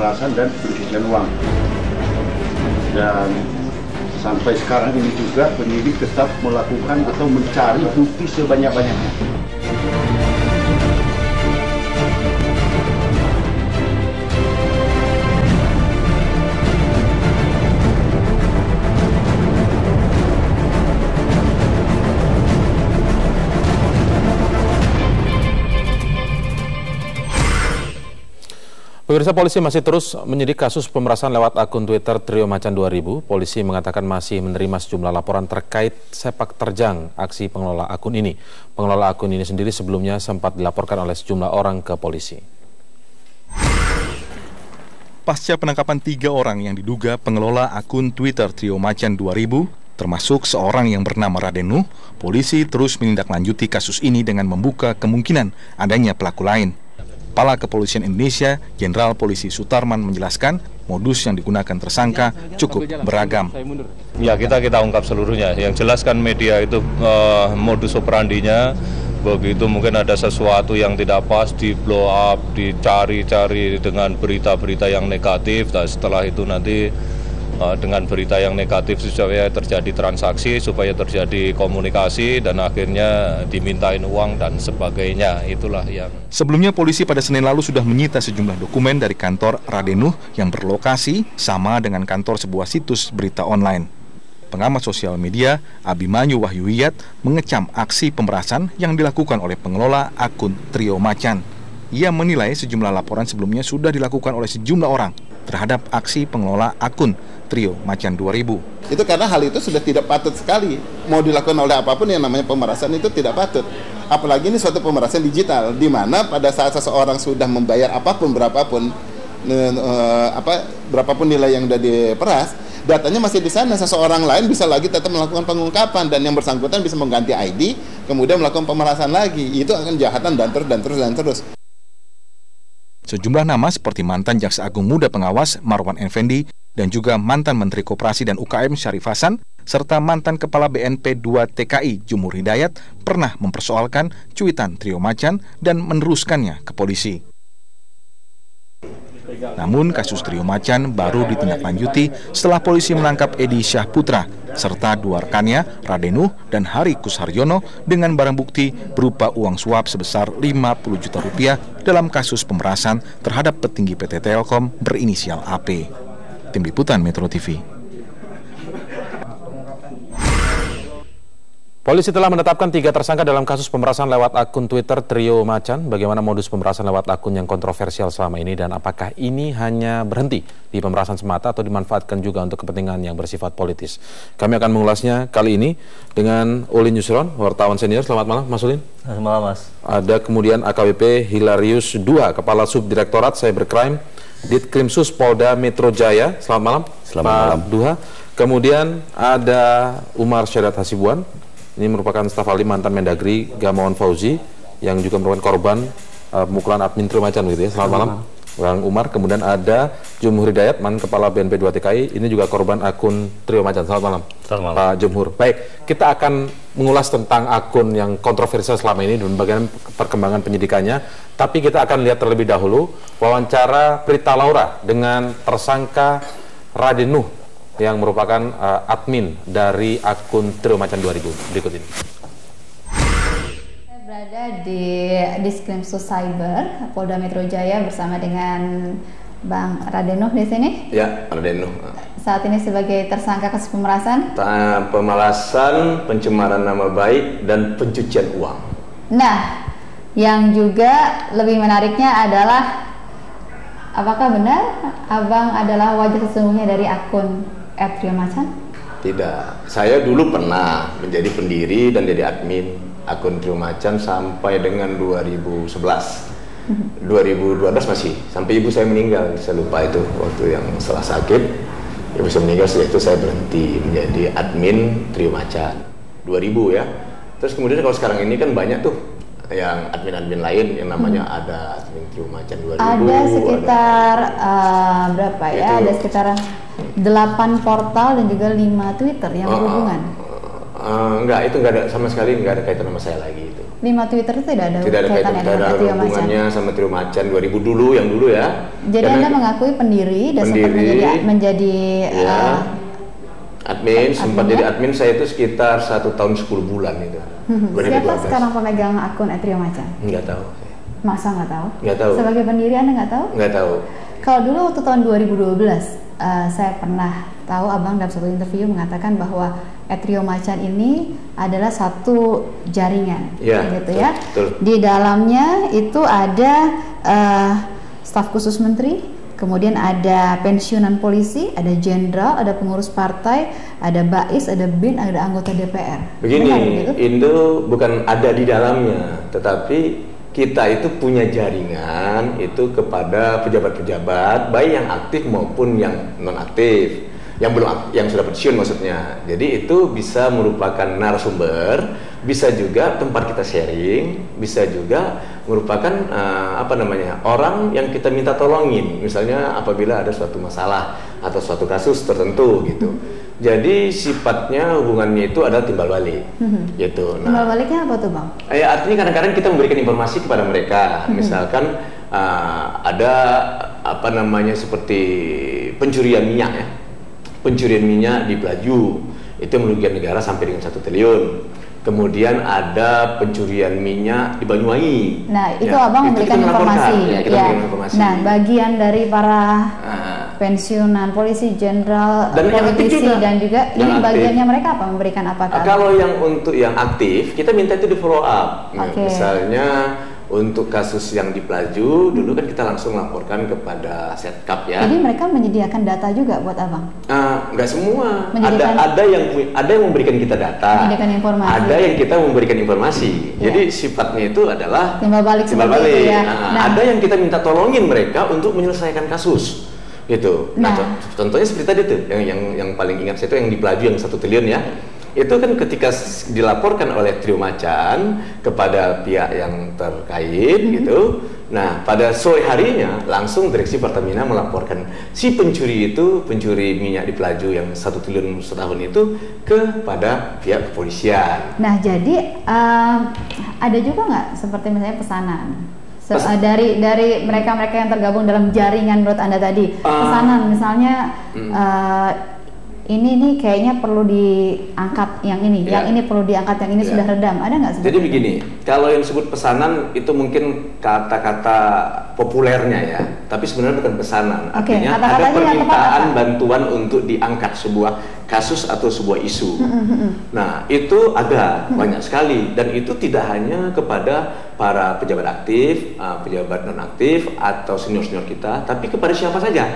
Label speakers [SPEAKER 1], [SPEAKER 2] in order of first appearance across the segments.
[SPEAKER 1] pemerasan dan pencucian uang. Dan sampai sekarang ini juga penyidik tetap melakukan atau mencari bukti sebanyak-banyaknya.
[SPEAKER 2] Pemirsa, polisi masih terus menyidik kasus pemerasan lewat akun Twitter Trio Macan 2000. Polisi mengatakan masih menerima sejumlah laporan terkait sepak terjang aksi pengelola akun ini. Pengelola akun ini sendiri sebelumnya sempat dilaporkan oleh sejumlah orang ke polisi.
[SPEAKER 3] Pasca penangkapan 3 orang yang diduga pengelola akun Twitter Trio Macan 2000, termasuk seorang yang bernama Raden Nuh, polisi terus menindaklanjuti kasus ini dengan membuka kemungkinan adanya pelaku lain. Kepala Kepolisian Indonesia, Jenderal Polisi Sutarman menjelaskan modus yang digunakan tersangka cukup beragam.
[SPEAKER 4] Ya, kita ungkap seluruhnya. Yang jelaskan media itu modus operandinya, begitu mungkin ada sesuatu yang tidak pas, di blow up, dicari-cari dengan berita-berita yang negatif. Dan setelah itu nanti dengan berita yang negatif supaya terjadi transaksi, supaya terjadi komunikasi, dan akhirnya dimintain uang dan sebagainya. Itulah yang...
[SPEAKER 3] Sebelumnya polisi pada Senin lalu sudah menyita sejumlah dokumen dari kantor Raden Nuh yang berlokasi sama dengan kantor sebuah situs berita online. Pengamat sosial media Abimanyu Wahyuwiyat mengecam aksi pemerasan yang dilakukan oleh pengelola akun Trio Macan. Ia menilai sejumlah laporan sebelumnya sudah dilakukan oleh sejumlah orang terhadap aksi pengelola akun Trio Macan 2000.
[SPEAKER 5] Itu karena hal itu sudah tidak patut sekali. Mau dilakukan oleh apapun yang namanya pemerasan itu tidak patut. Apalagi ini suatu pemerasan digital, di mana pada saat seseorang sudah membayar apapun, berapapun nilai yang sudah diperas, datanya masih di sana. Seseorang lain bisa lagi tetap melakukan pengungkapan, dan yang bersangkutan bisa mengganti ID, kemudian melakukan pemerasan lagi. Itu akan kejahatan dan terus.
[SPEAKER 3] Sejumlah nama seperti mantan Jaksa Agung Muda Pengawas Marwan Effendi dan juga mantan Menteri Koperasi dan UKM Syarif Hasan serta mantan Kepala BNP 2 TKI Jumhur Hidayat pernah mempersoalkan cuitan Trio Macan dan meneruskannya ke polisi. Namun kasus Trio Macan baru ditindaklanjuti setelah polisi menangkap Edi Syahputra serta 2 rekannya Raden Nuh dan Hari Kusharyono dengan barang bukti berupa uang suap sebesar 50 juta rupiah dalam kasus pemerasan terhadap petinggi PT Telkom berinisial AP. Tim Liputan Metro TV.
[SPEAKER 2] Polisi telah menetapkan 3 tersangka dalam kasus pemerasan lewat akun Twitter Trio Macan. Bagaimana modus pemerasan lewat akun yang kontroversial selama ini, dan apakah ini hanya berhenti di pemerasan semata atau dimanfaatkan juga untuk kepentingan yang bersifat politis? Kami akan mengulasnya kali ini dengan Ulin Yusron, wartawan senior. Selamat malam, Mas Ulin.
[SPEAKER 6] Selamat malam, Mas.
[SPEAKER 2] Ada kemudian AKBP Hilarius II, Kepala Subdirektorat Cybercrime Ditkrimsus Polda Metro Jaya. Selamat malam, Pak Duha. Kemudian ada Umar Syadat Hasibuan. Ini merupakan staf ahli mantan Mendagri Gamawan Fauzi yang juga merupakan korban pemukulan admin Trio Macan, gitu ya. Selamat malam, Bang Umar. Kemudian ada Jumhur Hidayat, mantan Kepala BNP 2 TKI. Ini juga korban akun Trio Macan. Selamat malam, Pak Jumhur. Baik, kita akan mengulas tentang akun yang kontroversial selama ini dan bagaimana perkembangan penyidikannya. Tapi kita akan lihat terlebih dahulu wawancara Prita Laura dengan tersangka Raden Nuh yang merupakan admin dari akun Trio Macan 2000. Berikut ini.
[SPEAKER 7] Saya berada di Ditkrimsus Cyber Polda Metro Jaya bersama dengan Bang Raden Nuh di sini.
[SPEAKER 8] Ya, Raden Nuh.
[SPEAKER 7] Saat ini sebagai tersangka kasus pemerasan.
[SPEAKER 8] Pemerasan, pencemaran nama baik, dan pencucian uang.
[SPEAKER 7] Nah, yang juga lebih menariknya adalah apakah benar Abang adalah wajah sesungguhnya dari akun Trio Macan?
[SPEAKER 8] Tidak, saya dulu pernah menjadi pendiri dan jadi admin akun Trio Macan sampai dengan 2011. 2012 masih, sampai ibu saya meninggal. Saya lupa itu waktu yang setelah sakit ibu saya meninggal. Setelah itu saya berhenti menjadi admin Trio Macan 2000 ya. Terus kemudian kalau sekarang ini kan banyak tuh yang admin-admin lain yang namanya ada admin Trio Macan 2000.
[SPEAKER 7] Ada sekitar berapa ya?
[SPEAKER 8] Itu,
[SPEAKER 7] ada sekitar 8 portal dan juga 5 Twitter yang berhubungan.
[SPEAKER 8] Enggak, itu enggak ada sama sekali, enggak ada kaitan sama saya lagi itu.
[SPEAKER 7] 5 Twitter itu tidak ada
[SPEAKER 8] Tidak ada kaitan, tidak ada hubungannya sama Trio Macan 2000 dulu, yang dulu ya.
[SPEAKER 7] Jadi Anda mengakui pendiri dan sempat menjadi
[SPEAKER 8] admin, sempat jadi admin saya itu sekitar 1 tahun 10 bulan itu.
[SPEAKER 7] Siapa sekarang pemegang akun Trio Macan?
[SPEAKER 8] Enggak tahu.
[SPEAKER 7] Masa nggak tahu?
[SPEAKER 8] Nggak tahu.
[SPEAKER 7] Sebagai pendiri Anda nggak tahu?
[SPEAKER 8] Nggak tahu.
[SPEAKER 7] Kalau dulu waktu tahun 2012, saya pernah tahu Abang dalam sebuah interview mengatakan bahwa Trio Macan ini adalah satu jaringan, gitu ya.
[SPEAKER 8] Betul.
[SPEAKER 7] Di dalamnya itu ada staf khusus menteri, kemudian ada pensiunan polisi, ada jenderal, ada pengurus partai, ada bais, ada bin, ada anggota DPR.
[SPEAKER 8] Begini, itu bukan ada di dalamnya, tetapi kita itu punya jaringan itu kepada pejabat-pejabat, baik yang aktif maupun yang non aktif, yang sudah pensiun maksudnya. Jadi itu bisa merupakan narasumber, bisa juga tempat kita sharing, bisa juga merupakan orang yang kita minta tolongin, misalnya apabila ada suatu masalah atau suatu kasus tertentu gitu. Jadi sifatnya hubungannya itu adalah timbal balik, gitu.
[SPEAKER 7] Timbal baliknya apa tuh Bang?
[SPEAKER 8] Artinya kadang-kadang kita memberikan informasi kepada mereka, misalkan ada seperti pencurian minyak ya, pencurian minyak di Pelaju itu merugikan negara sampai dengan 1 triliun. Kemudian ada pencurian minyak di Banyuwangi.
[SPEAKER 7] Nah, itu Abang memberikan informasi.
[SPEAKER 8] Informasi.
[SPEAKER 7] Nah, bagian dari para pensiunan polisi, jenderal, politisi dan juga ini bagiannya mereka apa? Memberikan apa?
[SPEAKER 8] Kalau yang untuk yang aktif, kita minta itu di follow up. Misalnya untuk kasus yang di Pelaju, dulu kan kita langsung laporkan kepada Setkap ya.
[SPEAKER 7] Jadi mereka menyediakan data juga buat Abang?
[SPEAKER 8] Enggak semua. Ada yang memberikan kita data.
[SPEAKER 7] Menyediakan informasi.
[SPEAKER 8] Ada yang kita memberikan informasi. Jadi sifatnya itu adalah
[SPEAKER 7] timbal balik. Itu ya.
[SPEAKER 8] Ada yang kita minta tolongin mereka untuk menyelesaikan kasus. Gitu. Nah, contohnya seperti tadi tuh, yang paling ingat saya itu yang di Pelaju yang 1 triliun ya. Itu kan ketika dilaporkan oleh Trio Macan kepada pihak yang terkait gitu. Nah, pada sore harinya langsung Direksi Pertamina melaporkan si pencuri minyak di Pelaju yang 1 triliun setahun itu kepada pihak kepolisian.
[SPEAKER 7] Nah, jadi ada juga nggak seperti misalnya pesanan? Dari mereka-mereka yang tergabung dalam jaringan menurut Anda tadi, pesanan misalnya ini kayaknya perlu diangkat yang ini, yang ini perlu diangkat, yang ini sudah redam, ada nggak seperti
[SPEAKER 8] Jadi
[SPEAKER 7] itu?
[SPEAKER 8] begini, kalau yang disebut pesanan itu mungkin kata-kata populernya ya, tapi sebenarnya bukan pesanan. Artinya ada permintaan bantuan untuk diangkat sebuah kasus atau sebuah isu. Nah, itu ada banyak sekali, dan itu tidak hanya kepada para pejabat aktif, pejabat non aktif atau senior-senior kita, tapi kepada siapa saja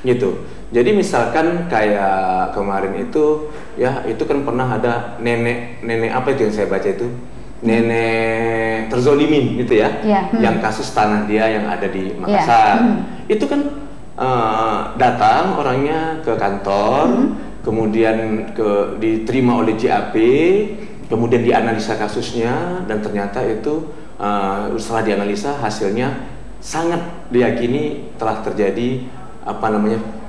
[SPEAKER 8] gitu. Jadi misalkan kayak kemarin itu ya, itu kan pernah ada nenek apa itu yang saya baca itu, nenek terzolimin gitu ya, yang kasus tanah dia yang ada di Makassar. Itu kan datang orangnya ke kantor, kemudian diterima oleh JAP, kemudian dianalisa kasusnya, dan ternyata itu setelah dianalisa hasilnya sangat diyakini telah terjadi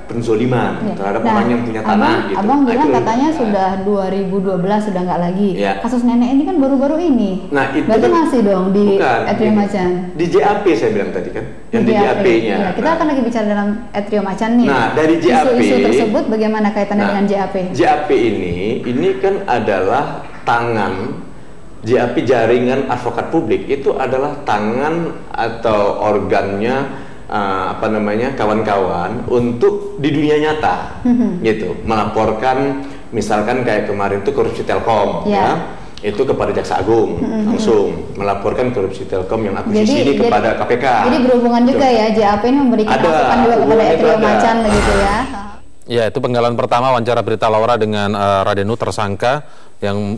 [SPEAKER 8] penzoliman terhadap orang yang punya tanah gitu.
[SPEAKER 7] Abang bilang katanya sudah 2012 sudah nggak lagi. Kasus nenek ini kan baru-baru ini.
[SPEAKER 8] Nah, itu
[SPEAKER 7] berarti masih dong di Trio Macan.
[SPEAKER 8] Di JAP saya bilang tadi kan, yang di JAP-nya.
[SPEAKER 7] Kita akan lagi bicara dalam Trio Macan nih.
[SPEAKER 8] Nah, dari JAP
[SPEAKER 7] isu tersebut bagaimana kaitannya dengan JAP?
[SPEAKER 8] JAP ini kan adalah tangan JAP, jaringan advokat publik, itu adalah tangan atau organnya kawan-kawan untuk di dunia nyata gitu, melaporkan misalkan kayak kemarin itu korupsi Telkom ya, itu kepada Jaksa Agung langsung melaporkan korupsi Telkom yang akuisisi ini kepada KPK.
[SPEAKER 7] Jadi berhubungan juga ya, JAP ini memberikan masukan juga kepada Trio Macan begitu ya.
[SPEAKER 2] Ya, itu penggalan pertama wawancara Berita Laura dengan Raden Nuh, tersangka yang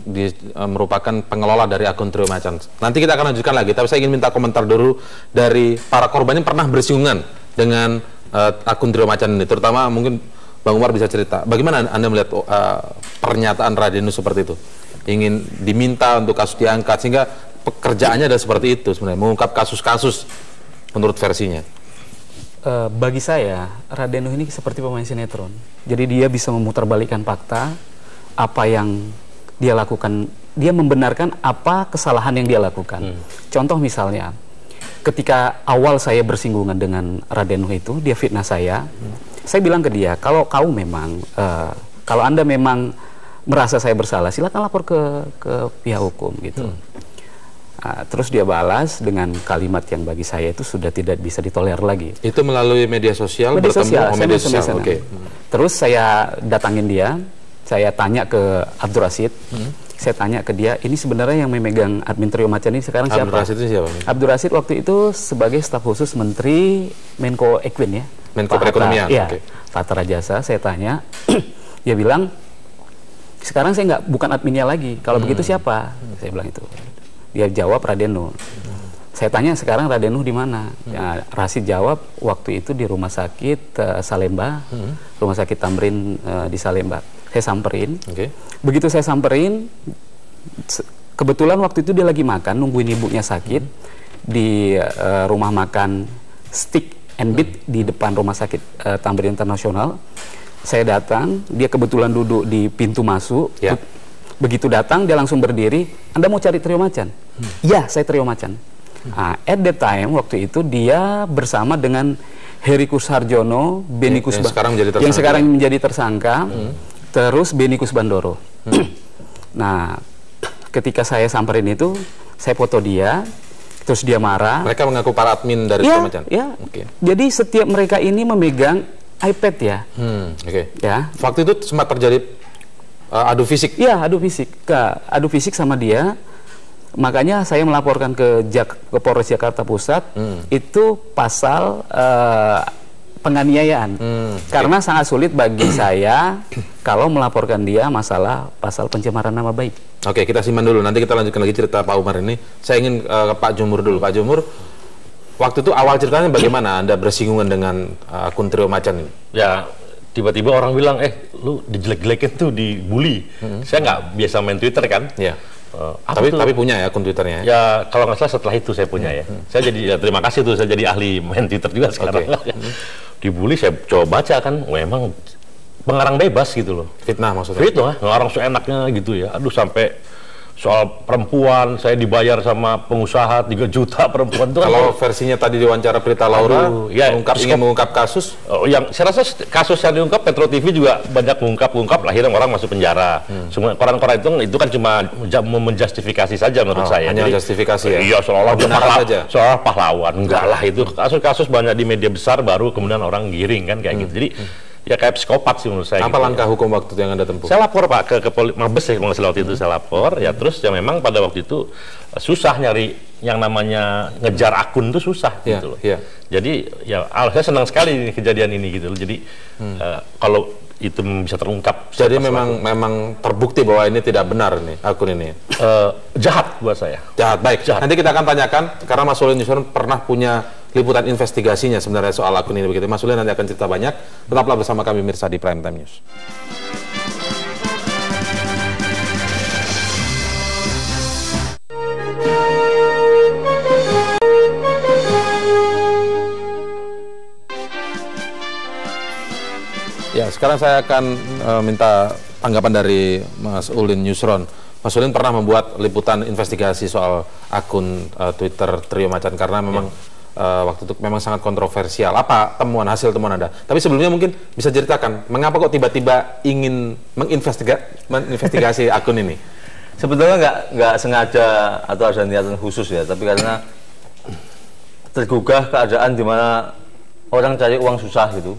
[SPEAKER 2] merupakan pengelola dari akun Trio Macan. Nanti kita akan lanjutkan lagi, tapi saya ingin minta komentar dulu dari para korban yang pernah bersinggungan dengan akun Trio Macan ini, terutama mungkin Bang Umar bisa cerita, bagaimana Anda melihat pernyataan Raden Nuh seperti itu? Ingin diminta untuk kasus diangkat, sehingga pekerjaannya adalah seperti itu sebenarnya, mengungkap kasus-kasus menurut versinya.
[SPEAKER 6] Bagi saya, Raden Nuh ini seperti pemain sinetron. Jadi dia bisa memutarbalikkan fakta, apa yang dia lakukan, dia membenarkan apa kesalahan yang dia lakukan. Contoh misalnya, ketika awal saya bersinggungan dengan Raden Nuh itu, dia fitnah saya bilang ke dia, kalau kau memang, kalau Anda memang merasa saya bersalah, silakan lapor ke pihak hukum gitu. Terus dia balas dengan kalimat yang bagi saya itu sudah tidak bisa ditolerir lagi.
[SPEAKER 2] Itu melalui media sosial,
[SPEAKER 6] media
[SPEAKER 2] media
[SPEAKER 6] sosial.
[SPEAKER 2] sosial. Oke.
[SPEAKER 6] Terus saya datangin dia, saya tanya ke Abdur Rasid, saya tanya ke dia, ini sebenarnya yang memegang admin Trio Macan ini sekarang siapa?
[SPEAKER 2] Abdur Rasid itu siapa?
[SPEAKER 6] Abdur Rasid waktu itu sebagai staf khusus Menteri Menko Equin ya.
[SPEAKER 2] Menko Perekonomian.
[SPEAKER 6] Iya. Pak Hatta Rajasa, saya tanya, dia bilang, sekarang saya bukan adminnya lagi. Kalau begitu siapa? Saya bilang itu. Dia jawab Raden Nuh. Saya tanya sekarang Raden Nuh di mana? Ya, Rasid jawab waktu itu di rumah sakit Salemba, rumah sakit Tamrin di Salemba. Saya samperin. Begitu saya samperin, kebetulan waktu itu dia lagi makan, nungguin ibunya sakit di rumah makan Stick and Beat di depan rumah sakit Tamrin Internasional. Saya datang, dia kebetulan duduk di pintu masuk. Begitu datang, dia langsung berdiri. Anda mau cari Trio Macan? Ya, saya Trio Macan. At that time, waktu itu dia bersama dengan Heri Kusarjono, Beni yang sekarang menjadi tersangka, terus Beni Kusbandoro. Nah, ketika saya samperin itu, saya foto dia, terus dia marah.
[SPEAKER 2] Mereka mengaku para admin dari Trio Macan?
[SPEAKER 6] Ya, jadi setiap mereka ini memegang iPad ya. Ya.
[SPEAKER 2] Waktu itu sempat terjadi adu fisik?
[SPEAKER 6] Iya, adu fisik. Adu fisik sama dia. Makanya saya melaporkan ke Polres Jakarta Pusat, itu pasal penganiayaan. Karena sangat sulit bagi saya kalau melaporkan dia masalah pasal pencemaran nama baik.
[SPEAKER 2] Oke, kita simpan dulu. Nanti kita lanjutkan lagi cerita Pak Umar ini. Saya ingin ke Pak Jumur dulu. Pak Jumur, waktu itu awal ceritanya bagaimana Anda bersinggungan dengan akun Trio Macan ini?
[SPEAKER 9] Ya, tiba-tiba orang bilang, lu dijelek-jelekin tuh, dibully. Saya nggak biasa main Twitter kan.
[SPEAKER 2] Tapi punya ya akun Twitternya?
[SPEAKER 9] Ya, kalau nggak salah setelah itu saya punya ya. Saya jadi, terima kasih tuh, saya jadi ahli main Twitter juga sekarang. Dibully, saya coba baca kan, memang pengarang bebas gitu loh.
[SPEAKER 2] Fitnah maksudnya?
[SPEAKER 9] Fitnah, ngarang seenaknya gitu ya. Aduh, sampai soal perempuan, saya dibayar sama pengusaha 3 juta perempuan itu.
[SPEAKER 2] Kalau versinya tadi diwawancara Prita Laura, ingin mengungkap kasus?
[SPEAKER 9] Yang saya rasa kasus yang diungkap, Metro TV juga banyak mengungkap lah, akhirnya orang masuk penjara. Semua koran-koran itu kan cuma menjustifikasi saja menurut saya.
[SPEAKER 2] Hanya justifikasi ya?
[SPEAKER 9] Iya, seolah pahlawan. Enggak lah, itu kasus-kasus banyak di media besar, baru kemudian orang giring kan kayak gitu. Jadi ya kayak psikopat sih menurut saya.
[SPEAKER 2] Apa langkah hukum waktu itu yang Anda tempuh?
[SPEAKER 9] Saya lapor Pak ke Mabes ya, waktu itu saya lapor. Ya terus ya memang pada waktu itu susah nyari yang namanya ngejar akun itu susah gitu loh. Jadi ya saya senang sekali kejadian ini gitu loh. Jadi kalau itu bisa terungkap.
[SPEAKER 2] Jadi memang terbukti bahwa ini tidak benar nih akun ini.
[SPEAKER 9] Jahat buat saya.
[SPEAKER 2] Jahat, baik. Jahat. Nanti kita akan tanyakan karena Mas Ulin Yusron pernah punya liputan investigasinya sebenarnya soal akun ini begitu. Mas Ulin nanti akan cerita banyak. Tetaplah bersama kami mirsa di Prime Time News. Ya, sekarang saya akan minta tanggapan dari Mas Ulin Yusron. Mas Ulin pernah membuat liputan investigasi soal akun Twitter Trio Macan karena memang waktu itu memang sangat kontroversial. Apa hasil temuan Anda? Tapi sebelumnya mungkin bisa ceritakan mengapa kok tiba-tiba ingin menginvestigasi akun ini?
[SPEAKER 10] Sebetulnya nggak sengaja atau ada niatan khusus ya, tapi karena tergugah keadaan di mana orang cari uang susah gitu.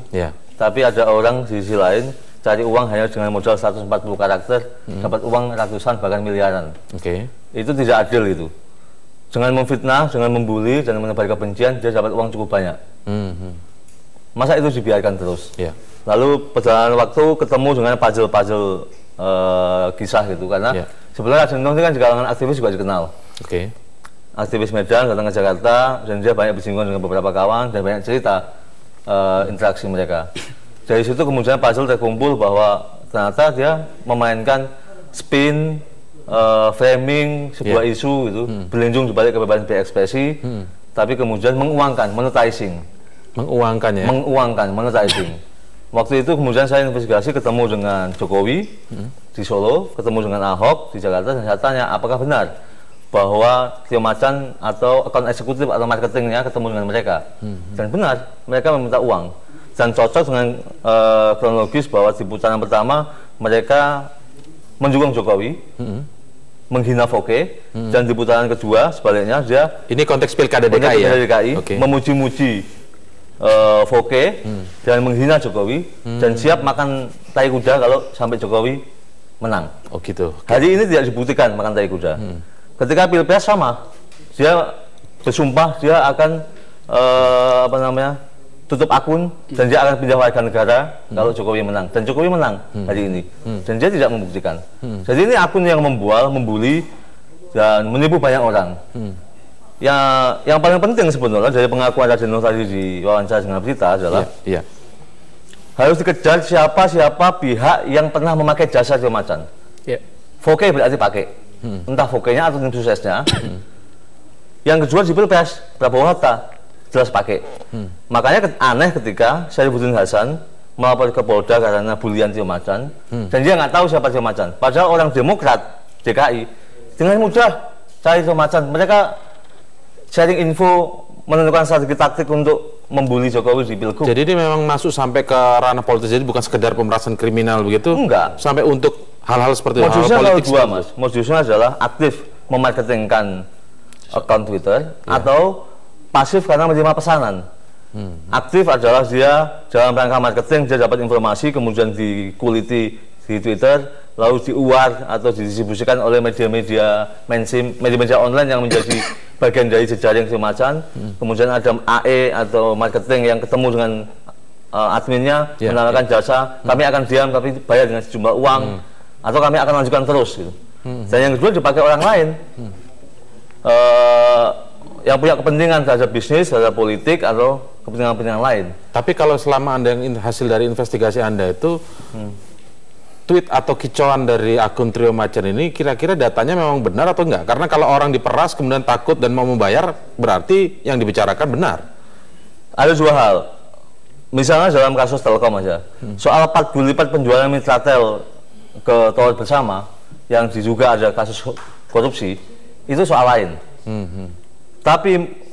[SPEAKER 10] Tapi ada orang di sisi lain cari uang hanya dengan modal 140 karakter, dapat uang ratusan bahkan miliaran. Itu tidak adil itu. Dengan memfitnah, dengan membuli, dan menebar kebencian, dia dapat uang cukup banyak. Masa itu dibiarkan terus? Lalu perjalanan waktu ketemu dengan puzzle-puzzle kisah gitu, karena sebenarnya Raden Nuh ini kan di kalangan aktivis juga dikenal. Aktivis Medan datang ke Jakarta, dan dia banyak bersinggungan dengan beberapa kawan, dan banyak cerita interaksi mereka. Dari situ kemudian puzzle terkumpul bahwa ternyata dia memainkan spin, framing sebuah isu itu berlindung di balik kebebasan berekspresi, tapi kemudian menguangkan, monetizing.
[SPEAKER 2] Menguangkan.
[SPEAKER 10] Monetizing. Waktu itu kemudian saya investigasi ketemu dengan Jokowi, di Solo, ketemu dengan Ahok di Jakarta, dan saya tanya apakah benar bahwa Trio Macan atau akun eksekutif atau marketingnya ketemu dengan mereka. Dan benar, mereka meminta uang. Dan cocok dengan kronologis bahwa di putaran pertama mereka mendukung Jokowi, menghina Foke, dan di putaran kedua sebaliknya dia
[SPEAKER 2] ini konteks pilkada DKI ya?
[SPEAKER 10] Okay. Memuji-muji Foke dan menghina Jokowi dan siap makan tai kuda kalau sampai Jokowi menang.
[SPEAKER 2] Oh gitu.
[SPEAKER 10] Hari ini tidak dibuktikan makan tai kuda. Ketika Pilpres sama, dia bersumpah dia akan tutup akun dan dia akan pindah warga negara kalau Jokowi menang. Dan Jokowi menang hari ini. Dan dia tidak membuktikan. Jadi ini akun yang membual, membuli dan menipu banyak orang. Yang paling penting sebenarnya dari pengakuan Radeno tadi di wawancara dengan berita adalah harus dikejar siapa pihak yang pernah memakai jasa Trio Macan. Foke berarti pakai. Entah Foke-nya atau tim suksesnya. Yang kedua di Pilpres, Prabowo Hatta jelas pakai. Makanya aneh ketika Syarifudin Hasan melapor ke Polda karena bulian Trio Macan, dan dia nggak tahu siapa Trio Macan. Padahal orang Demokrat DKI dengan mudah cari Trio Macan. Mereka sharing info, menentukan strategi taktik untuk membuli Jokowi di Pilgub.
[SPEAKER 2] Jadi ini memang masuk sampai ke ranah politis, jadi bukan sekedar pemerasan kriminal begitu?
[SPEAKER 10] Enggak.
[SPEAKER 2] Sampai untuk hal-hal seperti itu.
[SPEAKER 10] Modusnya kalau dua, Mas. Modusnya adalah aktif memarketingkan akun Twitter atau pasif karena menerima pesanan. Aktif adalah dia dalam rangka marketing, dia dapat informasi kemudian dikuliti di Twitter, lalu diuar atau didistribusikan oleh media-media mainstream, media-media online yang menjadi bagian dari jejaring Trio Macan. Kemudian ada AE atau marketing yang ketemu dengan adminnya, menawarkan jasa, kami akan diam tapi bayar dengan sejumlah uang, atau kami akan lanjutkan terus gitu. Dan yang kedua dipakai orang lain yang punya kepentingan terhadap bisnis, terhadap politik atau kepentingan-kepentingan lain.
[SPEAKER 2] Tapi kalau selama Anda yang hasil dari investigasi Anda itu tweet atau kicauan dari akun Trio Macan ini kira-kira datanya memang benar atau enggak? Karena kalau orang diperas kemudian takut dan mau membayar, berarti yang dibicarakan benar.
[SPEAKER 10] Ada dua hal. Misalnya dalam kasus Telkom aja, soal 4 kali lipat penjualan Mitratel ke Tower Bersama yang diduga ada kasus korupsi, itu soal lain. Tapi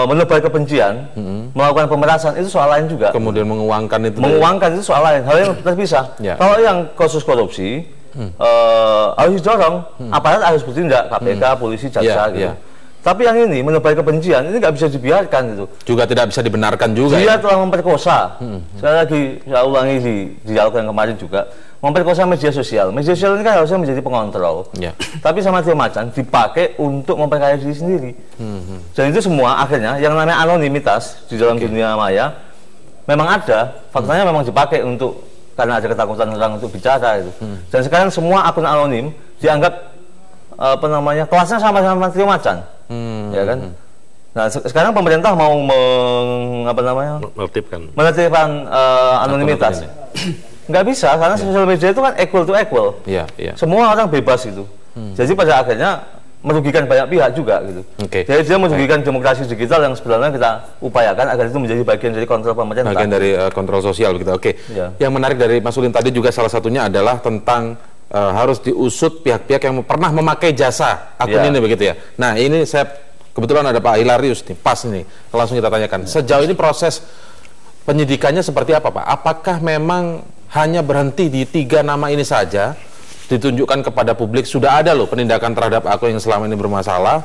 [SPEAKER 10] menebar kebencian, melakukan pemerasan, itu soal lain juga.
[SPEAKER 2] Kemudian menguangkan
[SPEAKER 10] itu soal lain, hal yang terpisah. Kalau yang kasus korupsi harus didorong, aparat harus bertindak, KPK, polisi, jaksa gitu. Tapi yang ini menebar kebencian, ini nggak bisa dibiarkan gitu.
[SPEAKER 2] Juga tidak bisa dibenarkan juga.
[SPEAKER 10] Dia telah memperkosa. Sekali lagi saya ulangi di dialog yang kemarin juga, memperkosa media sosial. Media sosial ini kan harusnya menjadi pengontrol. Tapi sama Trio Macan dipakai untuk memperkaya diri sendiri. Dan itu semua akhirnya yang namanya anonimitas di dalam dunia maya memang ada. Faktanya memang dipakai untuk karena ada ketakutan orang untuk bicara itu. Dan sekarang semua akun anonim dianggap kelasnya sama-sama Trio Macan. Ya kan? Nah, sekarang pemerintah mau menertibkan anonimitas. Nggak bisa, karena sosial media itu kan equal to equal. Semua orang bebas itu. Jadi pada akhirnya merugikan banyak pihak juga gitu. Jadi dia merugikan demokrasi digital yang sebenarnya kita upayakan agar itu menjadi bagian dari kontrol pemerintah.
[SPEAKER 2] Bagian dari kontrol sosial begitu. Yang menarik dari Mas Ulin tadi juga salah satunya adalah tentang harus diusut pihak-pihak yang pernah memakai jasa akun ini begitu ya. Nah ini saya kebetulan ada Pak Hilarius nih, pas nih, langsung kita tanyakan. Sejauh ini proses penyidikannya seperti apa Pak? Apakah memang hanya berhenti di 3 nama ini saja, ditunjukkan kepada publik sudah ada loh penindakan terhadap akun yang selama ini bermasalah,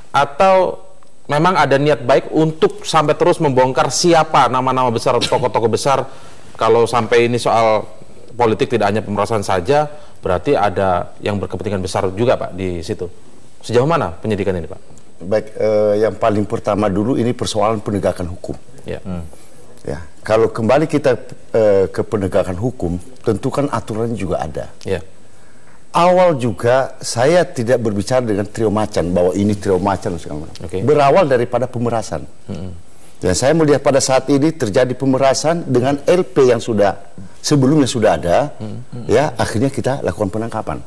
[SPEAKER 2] atau memang ada niat baik untuk sampai terus membongkar siapa nama-nama besar atau tokoh-tokoh besar? Kalau sampai ini soal politik tidak hanya pemerasan saja, berarti ada yang berkepentingan besar juga Pak di situ. Sejauh mana penyidikan ini Pak?
[SPEAKER 1] Baik, yang paling pertama dulu ini persoalan penegakan hukum. Ya, kalau kembali kita ke penegakan hukum, tentu kan aturannya juga ada. Awal juga saya tidak berbicara dengan Trio Macan bahwa ini Trio Macan segala macam. Berawal daripada pemerasan. Dan saya melihat pada saat ini terjadi pemerasan dengan LP yang sudah sebelumnya sudah ada, ya akhirnya kita lakukan penangkapan.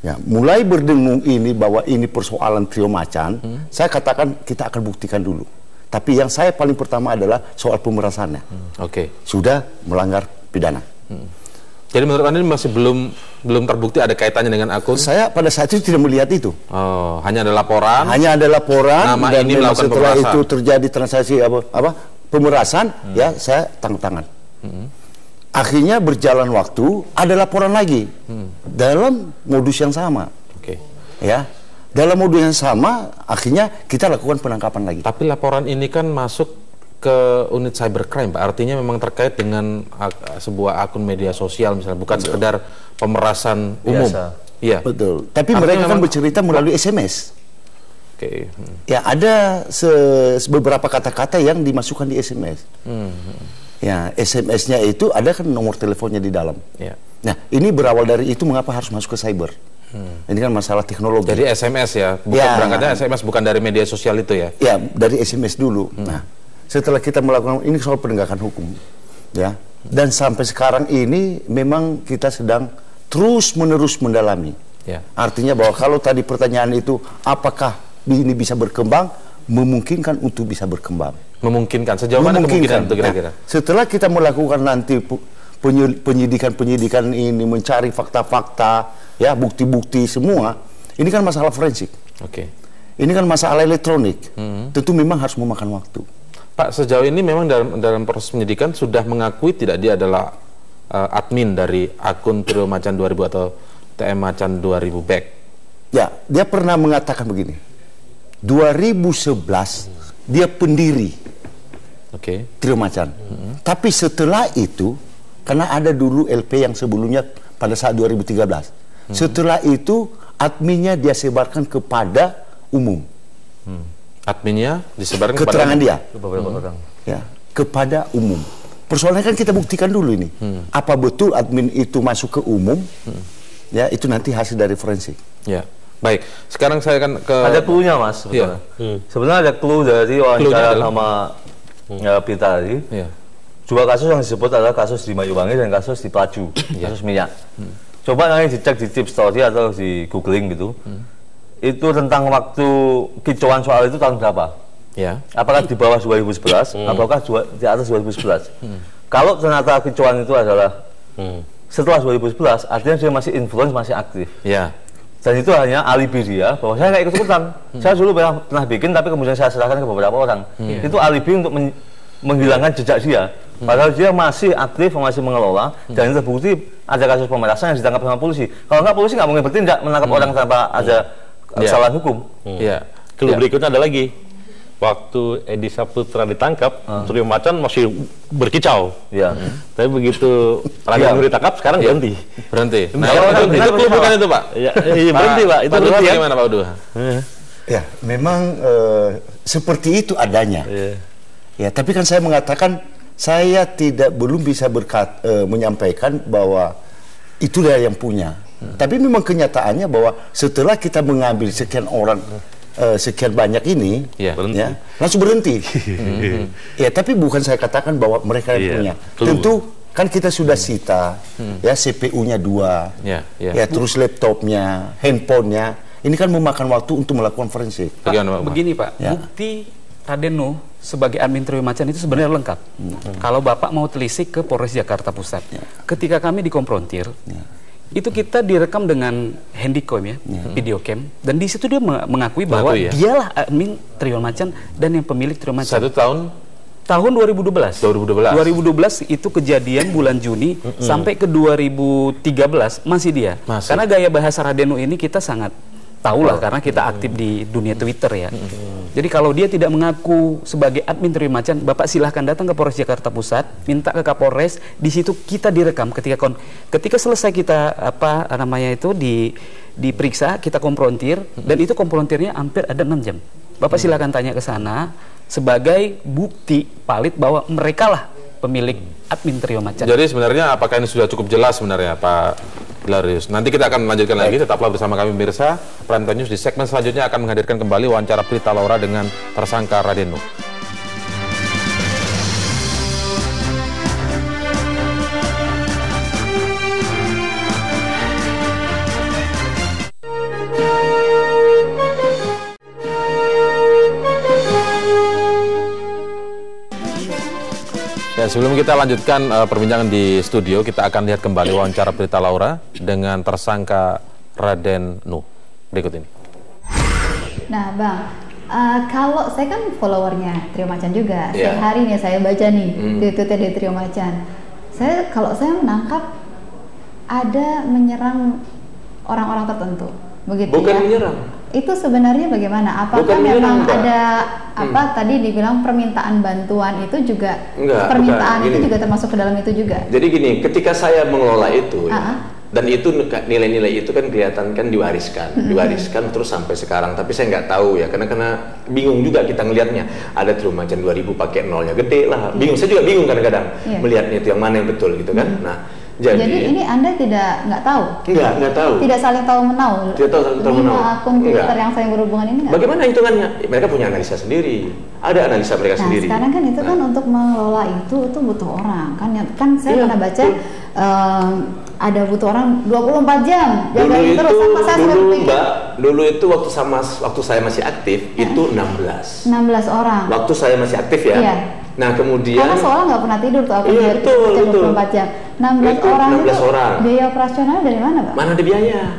[SPEAKER 1] Ya, mulai berdengung ini bahwa ini persoalan Trio Macan, saya katakan kita akan buktikan dulu. Tapi yang saya paling pertama adalah soal pemerasannya. Sudah melanggar pidana.
[SPEAKER 2] Jadi menurut Anda masih belum terbukti ada kaitannya dengan akun?
[SPEAKER 1] Saya pada saat itu tidak melihat itu.
[SPEAKER 2] Oh, hanya ada laporan.
[SPEAKER 1] Hanya ada laporan.
[SPEAKER 2] Nama
[SPEAKER 1] dan
[SPEAKER 2] ini melakukan
[SPEAKER 1] setelah
[SPEAKER 2] pemerasan.
[SPEAKER 1] itu terjadi transaksi pemerasan, ya saya tangkap tangan. Akhirnya berjalan waktu, ada laporan lagi dalam modus yang sama.
[SPEAKER 2] Oke.
[SPEAKER 1] Ya, dalam modus yang sama, akhirnya kita lakukan penangkapan lagi.
[SPEAKER 2] Tapi laporan ini kan masuk ke unit cybercrime, Pak. Artinya memang terkait dengan sebuah akun media sosial misalnya, bukan sekedar pemerasan umum. Iya.
[SPEAKER 1] Betul. Tapi
[SPEAKER 2] artinya
[SPEAKER 1] mereka kan
[SPEAKER 2] memang
[SPEAKER 1] bercerita melalui SMS.
[SPEAKER 2] Oke.
[SPEAKER 1] Ya, ada beberapa kata-kata yang dimasukkan di SMS. Ya, SMS-nya itu ada kan nomor teleponnya di dalam.
[SPEAKER 2] Ya.
[SPEAKER 1] Nah, ini berawal dari itu mengapa harus masuk ke cyber. Ini kan masalah teknologi.
[SPEAKER 2] Jadi SMS ya, berangkatnya SMS, bukan dari media sosial itu ya?
[SPEAKER 1] Ya, dari SMS dulu. Nah, setelah kita melakukan ini soal penegakan hukum, ya, dan sampai sekarang ini memang kita sedang terus-menerus mendalami.
[SPEAKER 2] Ya.
[SPEAKER 1] Artinya bahwa kalau tadi pertanyaan itu apakah ini bisa berkembang, memungkinkan untuk bisa berkembang.
[SPEAKER 2] Memungkinkan. Sejauh mana kemungkinan itu kira-kira?
[SPEAKER 1] Nah, setelah kita melakukan nanti penyidikan ini, mencari fakta-fakta, ya, bukti-bukti semua, ini kan masalah forensik.
[SPEAKER 2] Oke.
[SPEAKER 1] Ini kan masalah elektronik. Tentu memang harus memakan waktu.
[SPEAKER 2] Pak, sejauh ini memang dalam proses penyidikan sudah mengakui tidak dia adalah admin dari akun Trio Macan 2000 atau TM Macan 2000 back.
[SPEAKER 1] Ya, dia pernah mengatakan begini. 2011 dia pendiri Trio Macan. Tapi setelah itu, karena ada dulu LP yang sebelumnya pada saat 2013. Setelah itu adminnya dia sebarkan kepada umum.
[SPEAKER 2] Adminnya disebarkan
[SPEAKER 1] keterangan dia
[SPEAKER 10] beberapa orang.
[SPEAKER 1] Ya, kepada umum. Persoalannya kan kita buktikan dulu ini. Apa betul admin itu masuk ke umum? Ya, itu nanti hasil dari forensik.
[SPEAKER 2] Ya. Baik, sekarang saya akan ke...
[SPEAKER 10] Ada clue-nya, Mas, sebetulnya. Sebenarnya ada clue dari wawancara sama Pita tadi. Dua kasus yang disebut adalah kasus di Mayuwangi dan kasus di Pelaju, kasus minyak. Coba nanti dicek di tip story atau di googling gitu. Itu tentang waktu kicauan soal itu tahun berapa?
[SPEAKER 2] Ya.
[SPEAKER 10] Apakah di bawah 2011, apakah di atas 2011? Kalau ternyata kicauan itu adalah setelah 2011, artinya dia masih influence, masih aktif.
[SPEAKER 2] Ya.
[SPEAKER 10] Dan itu hanya alibi dia bahwa saya nggak ikut-ikutan. Saya dulu pernah bikin, tapi kemudian saya serahkan ke beberapa orang. Itu alibi untuk menghilangkan jejak dia. Padahal dia masih aktif, masih mengelola, dan terbukti ada kasus pemerasan yang ditangkap sama polisi. Kalau nggak, polisi nggak mungkin bertindak menangkap orang tanpa ada kesalahan hukum.
[SPEAKER 9] Iya. Clue berikutnya ada lagi. Waktu Edi Saputra ditangkap, Trio Macan masih berkicau. Tapi begitu Radenu ditangkap, sekarang berhenti.
[SPEAKER 2] Nah, itu clue bukan itu, Pak?
[SPEAKER 9] Iya, berhenti, Pak. Itu
[SPEAKER 2] berhenti gimana, Pak Uduh?
[SPEAKER 1] Ya, memang seperti itu adanya. Ya, tapi kan saya mengatakan saya belum bisa menyampaikan bahwa itulah yang punya. Tapi memang kenyataannya bahwa setelah kita mengambil sekian orang, sekian banyak ini, ya, langsung berhenti. Ya, tapi bukan saya katakan bahwa mereka yang punya. Tentu kan kita sudah sita, ya, CPU-nya 2, ya, terus laptopnya, handphonenya. Ini kan memakan waktu untuk melakukan forensik.
[SPEAKER 6] Begini, Pak, bukti Radenu sebagai admin Trio Macan itu sebenarnya lengkap. Kalau Bapak mau telisik ke Polres Jakarta Pusat, ketika kami dikonfrontir, itu kita direkam dengan handycam, ya, video cam, dan di situ dia mengakui bahwa dialah admin Trio Macan dan yang pemilik Trio Macan. Tahun 2012. 2012 itu kejadian bulan Juni sampai ke 2013 masih dia. Karena gaya bahasa Radenu ini kita sangat tahulah karena kita aktif di dunia Twitter, ya. Jadi kalau dia tidak mengaku sebagai admin Trio Macan, Bapak silahkan datang ke Polres Jakarta Pusat, minta ke Kapolres, di situ kita direkam ketika selesai kita diperiksa, kita konfrontir, dan itu konfrontirnya hampir ada 6 jam. Bapak silahkan tanya ke sana sebagai bukti valid bahwa merekalah pemilik admin Trio Macan.
[SPEAKER 2] Jadi sebenarnya apakah ini sudah cukup jelas sebenarnya, Pak Hilarius? Nanti kita akan melanjutkan lagi, tetaplah bersama kami pemirsa. Prime Time News di segmen selanjutnya akan menghadirkan kembali wawancara Prita Laura dengan tersangka Radenu. Dan sebelum kita lanjutkan perbincangan di studio, kita akan lihat kembali wawancara Berita Laura dengan tersangka Raden Nuh. Berikut ini.
[SPEAKER 7] Nah, Bang, kalau saya kan followernya Trio Macan juga, setiap hari nih saya baca nih tweet-tweetnya dari Trio Macan. Kalau saya menangkap ada menyerang orang-orang tertentu, begitu.
[SPEAKER 8] Bukan
[SPEAKER 7] ya?
[SPEAKER 8] menyerang.
[SPEAKER 7] Itu sebenarnya bagaimana? Apakah
[SPEAKER 8] bukan
[SPEAKER 7] memang
[SPEAKER 8] menyerang,
[SPEAKER 7] ada tadi dibilang permintaan bantuan itu juga permintaan
[SPEAKER 8] bukan,
[SPEAKER 7] itu juga termasuk ke dalam itu juga?
[SPEAKER 8] Jadi gini, ketika saya mengelola itu dan itu nilai-nilai itu kan kelihatan kan diwariskan terus sampai sekarang. Tapi saya nggak tahu ya, karena bingung juga kita ngelihatnya. Ada Trio Macan 2000 pakai nolnya gede lah, bingung. Saya juga bingung kadang-kadang melihatnya itu yang mana yang betul gitu kan. Nah, jadi ini
[SPEAKER 7] Anda nggak tahu?
[SPEAKER 8] Nggak tahu.
[SPEAKER 7] Tidak saling tahu menau.
[SPEAKER 8] Tidak tahu saling tahu menau.
[SPEAKER 7] Akun Twitter yang saya berhubungan ini.
[SPEAKER 8] Bagaimana hitungannya? Mereka punya analisa sendiri. Ada analisa mereka sendiri.
[SPEAKER 7] Sekarang kan itu kan untuk mengelola itu butuh orang kan saya pernah baca ada butuh orang 24 jam.
[SPEAKER 8] Dulu itu waktu saya masih aktif itu 16
[SPEAKER 7] orang.
[SPEAKER 8] Waktu saya masih aktif ya.
[SPEAKER 7] Iya.
[SPEAKER 8] Nah kemudian
[SPEAKER 7] karena soalnya nggak pernah tidur tuh
[SPEAKER 8] betul.
[SPEAKER 7] 24 jam. 16 orang itu biaya operasional dari mana, Pak?
[SPEAKER 8] Mana ada biaya?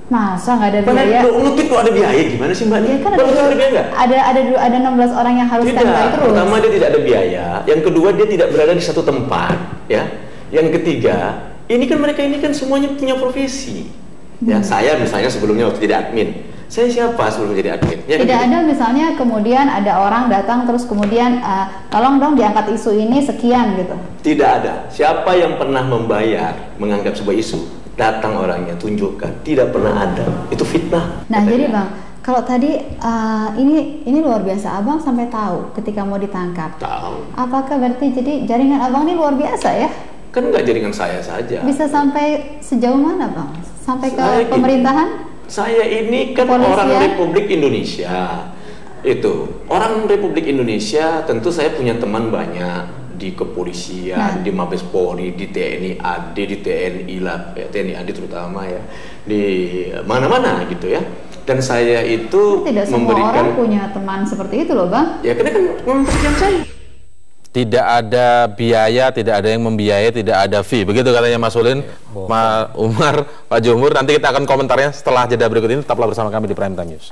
[SPEAKER 7] Masa nggak ada biaya?
[SPEAKER 8] Ngetik tuh ada biaya gimana sih Mbak?
[SPEAKER 7] Ya kan ada 16 orang yang harus standby terus.
[SPEAKER 8] Pertama dia tidak ada biaya, yang kedua dia tidak berada di satu tempat, ya. Yang ketiga, mereka ini kan semuanya punya profesi. Ya, saya misalnya sebelumnya waktu jadi admin. Saya siapa sebelum jadi admin? Ya,
[SPEAKER 7] tidak ada misalnya kemudian ada orang datang terus kemudian tolong dong diangkat isu ini sekian gitu.
[SPEAKER 8] Tidak ada. Siapa yang pernah membayar mengangkat sebuah isu? Datang orangnya, tunjukkan. Tidak pernah ada. Itu fitnah.
[SPEAKER 7] Nah, jadi Bang, kalau tadi ini luar biasa. Abang sampai tahu ketika mau ditangkap.
[SPEAKER 8] Tahu.
[SPEAKER 7] Apakah berarti jadi jaringan Abang ini luar biasa ya?
[SPEAKER 8] Kan nggak jaringan saya saja.
[SPEAKER 7] Bisa sampai sejauh mana, Bang? Sampai ke pemerintahan?
[SPEAKER 8] Saya ini kan orang Republik Indonesia. Itu orang Republik Indonesia, tentu saya punya teman banyak di kepolisian, di Mabes Polri, di TNI AD, di TNI TNI AD terutama ya, di mana-mana gitu ya. Dan saya itu
[SPEAKER 7] tidak semua orang punya teman seperti itu loh, Bang.
[SPEAKER 8] Ya karena kan memperhatikan saya.
[SPEAKER 2] Tidak ada biaya, tidak ada yang membiayai, tidak ada fee. Begitu katanya Mas Ulin, Mas Umar, Pak Jumhur. Nanti kita akan komentarnya setelah jeda berikut ini. Tetaplah bersama kami di Prime Time News.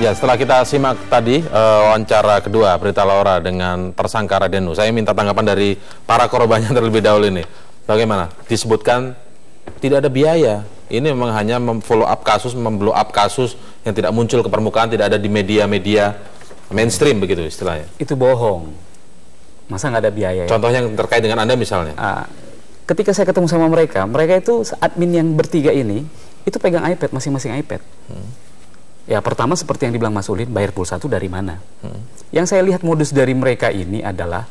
[SPEAKER 2] Ya, setelah kita simak tadi wawancara kedua Berita Laura dengan tersangka Raden Nuh, saya minta tanggapan dari para korbannya terlebih dahulu ini. Bagaimana? Disebutkan tidak ada biaya. Ini memang hanya memfollow up kasus, memblow up kasus yang tidak muncul ke permukaan, tidak ada di media-media mainstream begitu istilahnya.
[SPEAKER 6] Itu bohong. Masa nggak ada biaya?
[SPEAKER 2] Contohnya yang terkait dengan Anda misalnya.
[SPEAKER 6] Ketika saya ketemu sama mereka itu admin yang bertiga ini itu pegang iPad, masing-masing iPad. Ya pertama seperti yang dibilang Mas Ulin, bayar pulsa itu dari mana? Yang saya lihat modus dari mereka ini adalah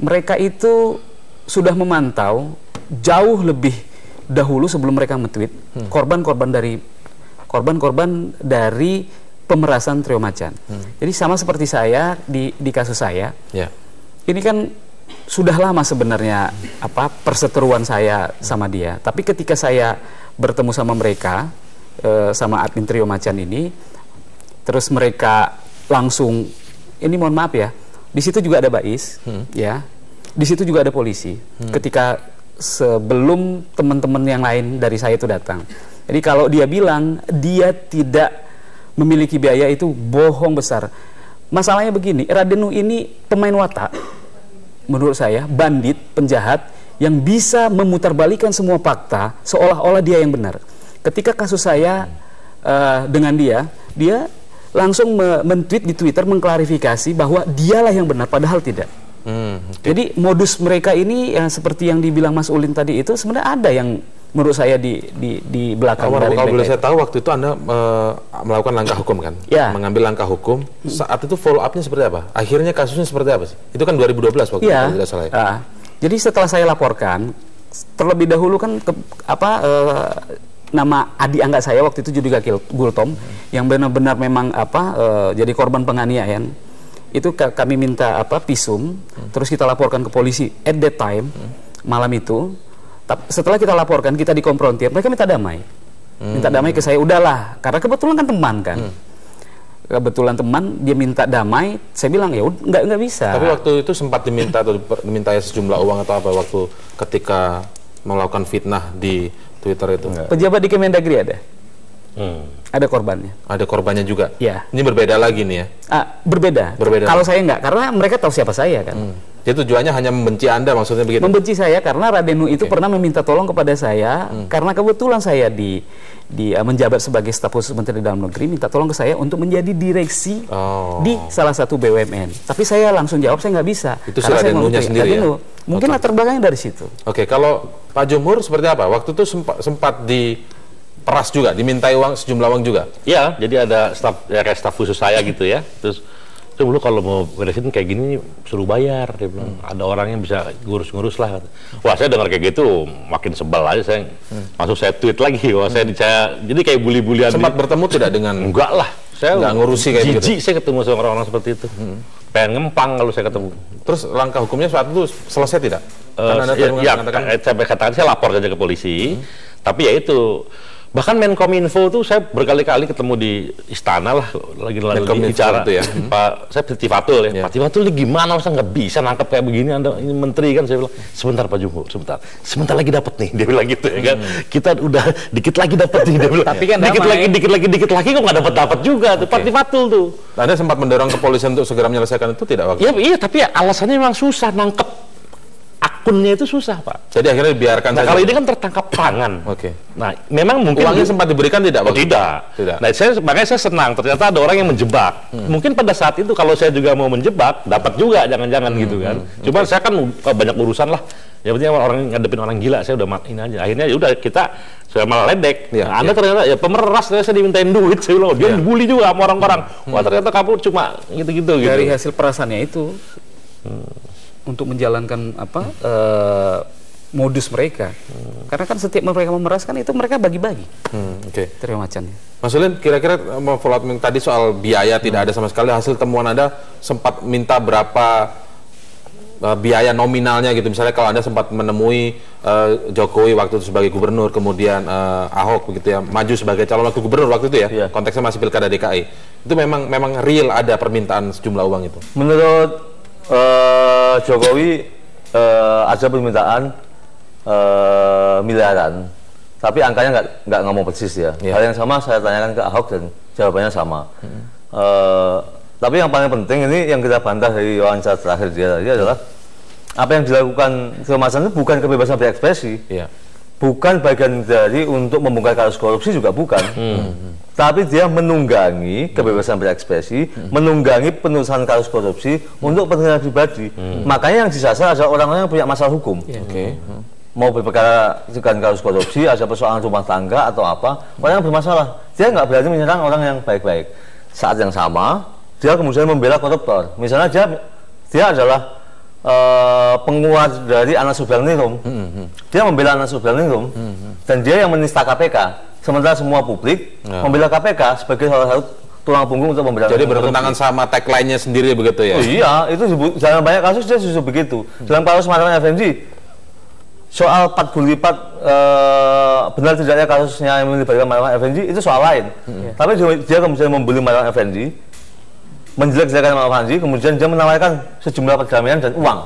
[SPEAKER 6] mereka itu sudah memantau jauh lebih dahulu sebelum mereka nge-tweet korban-korban dari pemerasan Trio Macan. Jadi sama seperti saya di kasus saya. Ini kan sudah lama sebenarnya perseteruan saya sama dia. Tapi ketika saya bertemu sama mereka, sama admin Trio Macan ini, terus mereka langsung, ini mohon maaf ya, di situ juga ada Bais, ya, di situ juga ada polisi. Ketika sebelum teman-teman yang lain dari saya itu datang. Jadi kalau dia bilang dia tidak memiliki biaya, itu bohong besar. Masalahnya begini, Raden Nuh ini pemain watak, menurut saya bandit, penjahat yang bisa memutarbalikan semua fakta seolah-olah dia yang benar. Ketika kasus saya dengan dia langsung men-tweet di Twitter mengklarifikasi bahwa dialah yang benar, padahal tidak. Jadi modus mereka ini yang seperti yang dibilang Mas Ulin tadi itu sebenarnya ada yang menurut saya di belakang dari
[SPEAKER 2] mereka. Kalau boleh saya tahu, waktu itu Anda melakukan langkah hukum kan?
[SPEAKER 6] Ya.
[SPEAKER 2] Mengambil langkah hukum. Saat itu follow up-nya seperti apa? Akhirnya kasusnya seperti apa sih? Itu kan 2012 waktu itu, tidak salah ya.
[SPEAKER 6] Jadi setelah saya laporkan, terlebih dahulu kan nama adik angkat saya waktu itu Judika Gultom yang benar-benar memang jadi korban penganiayaan. Itu kami minta visum, terus kita laporkan ke polisi at that time, malam itu. Setelah kita laporkan, kita dikonfrontir, mereka minta damai. Minta damai ke saya, udahlah, karena kebetulan kan teman kan. Kebetulan teman, dia minta damai, saya bilang ya nggak bisa.
[SPEAKER 2] Tapi waktu itu sempat diminta atau diminta sejumlah uang atau apa waktu ketika melakukan fitnah di Twitter itu?
[SPEAKER 6] Pejabat di Kemendagri ada. Ada korbannya.
[SPEAKER 2] Ada korbannya juga?
[SPEAKER 6] Ya.
[SPEAKER 2] Ini berbeda lagi nih ya?
[SPEAKER 6] Berbeda. Kalau saya enggak, karena mereka tahu siapa saya kan.
[SPEAKER 2] Jadi tujuannya hanya membenci Anda, maksudnya begitu?
[SPEAKER 6] Membenci saya karena Radenu itu pernah meminta tolong kepada saya, karena kebetulan saya menjabat sebagai staf khusus Menteri Dalam Negeri, minta tolong ke saya untuk menjadi direksi di salah satu BUMN. Tapi saya langsung jawab, saya nggak bisa.
[SPEAKER 2] Itu si Radenunya sendiri ya?
[SPEAKER 6] Mungkin latar belakangnya dari situ.
[SPEAKER 2] Oke, kalau Pak Jumhur seperti apa? Waktu itu sempat diperas juga, dimintai uang, sejumlah uang juga?
[SPEAKER 9] Iya, jadi ada kayak staf khusus saya gitu ya. Terus dulu kalau mau beresin kayak gini suruh bayar, dia bilang. Ada orang yang bisa ngurus-ngurus lah. Wah, saya dengar kayak gitu makin sebel aja, saya masuk saya tweet lagi. Wah, saya jadi kayak bully-bullyan.
[SPEAKER 2] Sempat bertemu tidak dengan?
[SPEAKER 9] Enggak lah, saya
[SPEAKER 2] nggak ngurusi kayak gitu.
[SPEAKER 9] Jijik saya ketemu sama orang-orang seperti itu. Pengen ngempang kalau saya ketemu.
[SPEAKER 2] Terus langkah hukumnya saat itu selesai tidak?
[SPEAKER 9] Saya katakan saya lapor saja ke polisi. Tapi ya itu, bahkan Menkominfo tuh saya berkali-kali ketemu di istana lah, lagi bicara
[SPEAKER 2] itu ya.
[SPEAKER 9] Pak, saya Tifatul ya. Pak Tifatul ini gimana, masa nggak bisa nangkep kayak begini, Anda ini menteri kan? Saya bilang, sebentar Pak Jumhur, sebentar lagi dapat nih, dia bilang gitu ya kan. Kita udah dikit lagi dapat nih, dia bilang. Tapi kan dikit lagi kok nggak dapat juga tuh Pak Tifatul tuh.
[SPEAKER 2] Anda sempat mendorong kepolisian untuk segera menyelesaikan itu tidak waktu?
[SPEAKER 9] Iya, tapi alasannya memang susah nangkep. Akunnya itu susah, Pak.
[SPEAKER 2] Jadi akhirnya dibiarkan saja.
[SPEAKER 9] Kalau ini kan tertangkap tangan.
[SPEAKER 2] Oke.
[SPEAKER 9] Nah, memang mungkin
[SPEAKER 2] uangnya sempat diberikan tidak, Pak?
[SPEAKER 9] Tidak. Nah, makanya saya senang. Ternyata ada orang yang menjebak. Mungkin pada saat itu kalau saya juga mau menjebak, dapat juga, jangan-jangan gitu kan. Cuman saya kan banyak urusan lah. Ya penting orang ngadepin orang gila, saya udah ini aja. Akhirnya ya udah kita saya malah ledek. Nah, Anda ternyata ya pemeras, saya dimintain duit, saya bilang. Dia dibully juga sama orang-orang. Wah, ternyata kamu cuma gitu-gitu.
[SPEAKER 6] Dari hasil perasaannya itu. Untuk menjalankan modus mereka, karena kan setiap mereka memeras kan itu mereka bagi-bagi. Terima macannya.
[SPEAKER 2] Mas Ulin, kira-kira mau follow up tadi soal biaya tidak ada sama sekali. Hasil temuan Anda sempat minta berapa biaya nominalnya gitu? Misalnya kalau Anda sempat menemui Jokowi waktu itu sebagai gubernur, kemudian Ahok begitu ya, maju sebagai calon wakil gubernur waktu itu ya, konteksnya masih pilkada DKI. Itu memang real ada permintaan sejumlah uang itu?
[SPEAKER 10] Menurut Jokowi ada permintaan miliaran, tapi angkanya nggak ngomong persis ya. Hal yang sama saya tanyakan ke Ahok dan jawabannya sama. Tapi yang paling penting ini yang kita bantah dari wawancara terakhir dia tadi adalah apa yang dilakukan kemasan itu bukan kebebasan berekspresi, bukan bagian dari untuk membongkar kasus korupsi juga bukan. Tapi dia menunggangi kebebasan berekspresi, menunggangi penulisan kasus korupsi untuk kepentingan pribadi. Makanya yang disasar adalah orang-orang yang punya masalah hukum. Mau berperkara dengan kasus korupsi, ada persoalan rumah tangga atau apa, orang yang bermasalah. Dia nggak berani menyerang orang yang baik-baik. Saat yang sama, dia kemudian membela koruptor. Misalnya dia adalah penguat dari Anas Urbaningrum. Dia membela Anas Urbaningrum, dan dia yang menista KPK. Sementara semua publik membela KPK sebagai salah satu tulang punggung untuk membela.
[SPEAKER 2] Jadi bertentangan sama tagline-nya sendiri begitu ya?
[SPEAKER 10] Oh iya, itu dalam banyak kasus dia justru begitu. Dalam kasus Marwan Effendi, soal 4 kali lipat benar tidaknya kasusnya yang melibatkan Marwan Effendi itu soal lain. Tapi dia kemudian membeli Marwan Effendi, menjelek-jelekan Marwan Effendi, kemudian dia menawarkan sejumlah perdamaian dan uang.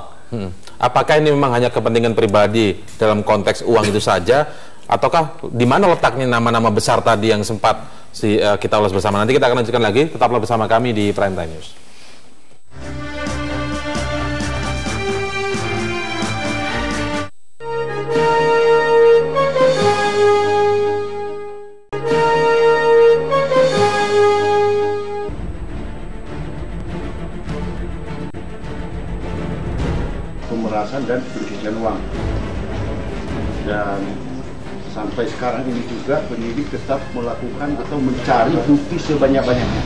[SPEAKER 2] Apakah ini memang hanya kepentingan pribadi dalam konteks uang itu saja? Ataukah di mana letaknya nama-nama besar tadi yang sempat kita ulas bersama? Nanti kita akan lanjutkan lagi. Tetaplah bersama kami di Prime Time News.
[SPEAKER 1] Pemerasan dan pencucian uang. Dan sampai sekarang ini juga penyidik tetap melakukan atau mencari bukti sebanyak-banyaknya.